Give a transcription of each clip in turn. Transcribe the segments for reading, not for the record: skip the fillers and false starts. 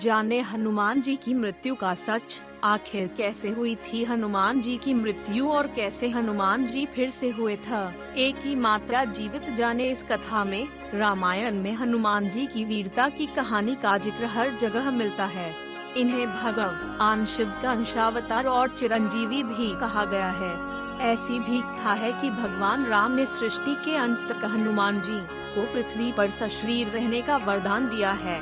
जाने हनुमान जी की मृत्यु का सच, आखिर कैसे हुई थी हनुमान जी की मृत्यु और कैसे हनुमान जी फिर से हुए थे एक ही मात्रा जीवित। जाने इस कथा में रामायण में हनुमान जी की वीरता की कहानी का जिक्र हर जगह मिलता है। इन्हें भगवान शिव का अंशावतार और चिरंजीवी भी कहा गया है। ऐसी भी कथा है कि भगवान राम ने सृष्टि के अंत तक हनुमान जी को पृथ्वी पर सशरीर रहने का वरदान दिया है।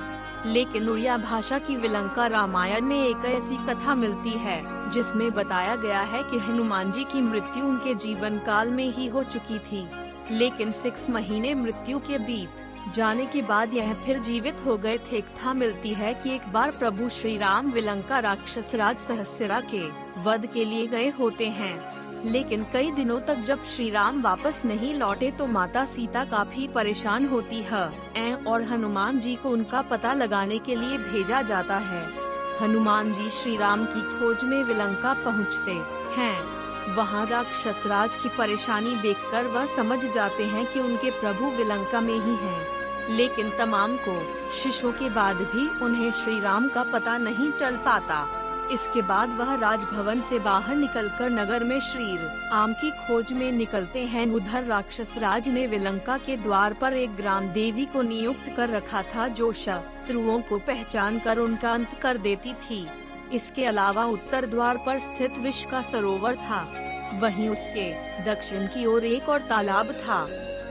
लेकिन उड़िया भाषा की विलंका रामायण में एक ऐसी कथा मिलती है जिसमें बताया गया है कि हनुमान जी की मृत्यु उनके जीवन काल में ही हो चुकी थी, लेकिन 6 महीने मृत्यु के बीत जाने के बाद यह फिर जीवित हो गए थे। कथा मिलती है कि एक बार प्रभु श्री राम विलंका राक्षस राज सहस्रा के वध के लिए गए होते हैं, लेकिन कई दिनों तक जब श्री राम वापस नहीं लौटे तो माता सीता काफी परेशान होती है और हनुमान जी को उनका पता लगाने के लिए भेजा जाता है। हनुमान जी श्री राम की खोज में विलंका पहुंचते हैं। वहां राक्षस राज की परेशानी देखकर वह समझ जाते हैं कि उनके प्रभु विलंका में ही हैं। लेकिन तमाम कोशिशों के बाद भी उन्हें श्री राम का पता नहीं चल पाता। इसके बाद वह राजभवन से बाहर निकलकर नगर में श्री राम की खोज में निकलते हैं। उधर राक्षस राज ने विलंका के द्वार पर एक ग्राम देवी को नियुक्त कर रखा था जो शत्रुओं को पहचान कर उनका अंत कर देती थी। इसके अलावा उत्तर द्वार पर स्थित विष का सरोवर था। वहीं उसके दक्षिण की ओर एक और तालाब था।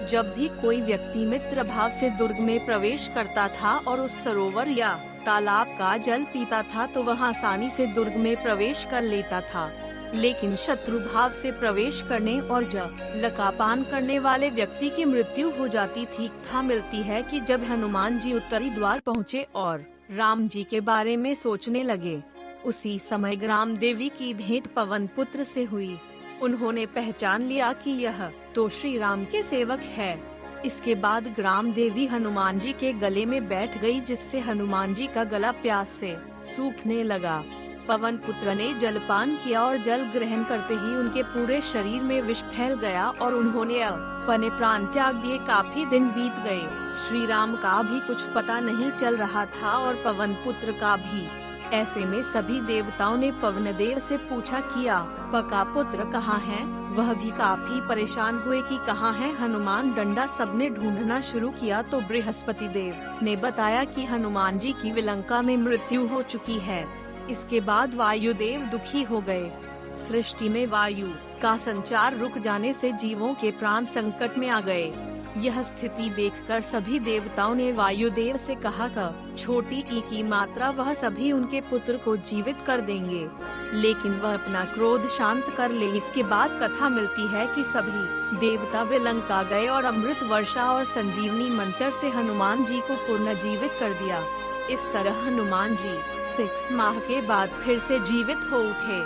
जब भी कोई व्यक्ति मित्र भाव से दुर्ग में प्रवेश करता था और उस सरोवर या तालाब का जल पीता था तो वह आसानी से दुर्ग में प्रवेश कर लेता था। लेकिन शत्रु भाव से प्रवेश करने और जल का पान करने वाले व्यक्ति की मृत्यु हो जाती थी। कथा मिलती है कि जब हनुमान जी उत्तरी द्वार पहुँचे और राम जी के बारे में सोचने लगे, उसी समय ग्राम देवी की भेंट पवन पुत्र से हुई। उन्होंने पहचान लिया कि यह तो श्री राम के सेवक है। इसके बाद ग्राम देवी हनुमान जी के गले में बैठ गई, जिससे हनुमान जी का गला प्यास से सूखने लगा। पवन पुत्र ने जलपान किया और जल ग्रहण करते ही उनके पूरे शरीर में विष फैल गया और उन्होंने अपने प्राण त्याग दिए। काफी दिन बीत गए, श्री राम का भी कुछ पता नहीं चल रहा था और पवन पुत्र का भी। ऐसे में सभी देवताओं ने पवन देव से पूछा किया पका पुत्र कहाँ है। वह भी काफी परेशान हुए कि कहाँ है हनुमान। डंडा सबने ढूंढना शुरू किया तो बृहस्पति देव ने बताया कि हनुमान जी की विलंका में मृत्यु हो चुकी है। इसके बाद वायुदेव दुखी हो गए। सृष्टि में वायु का संचार रुक जाने से जीवों के प्राण संकट में आ गए। यह स्थिति देखकर सभी देवताओं ने वायुदेव से कहा कि छोटी ई की मात्रा वह सभी उनके पुत्र को जीवित कर देंगे, लेकिन वह अपना क्रोध शांत कर ले। इसके बाद कथा मिलती है कि सभी देवता विलंका गए और अमृत वर्षा और संजीवनी मंत्र से हनुमान जी को पुनर्जीवित कर दिया। इस तरह हनुमान जी 6 माह के बाद फिर से जीवित हो उठे।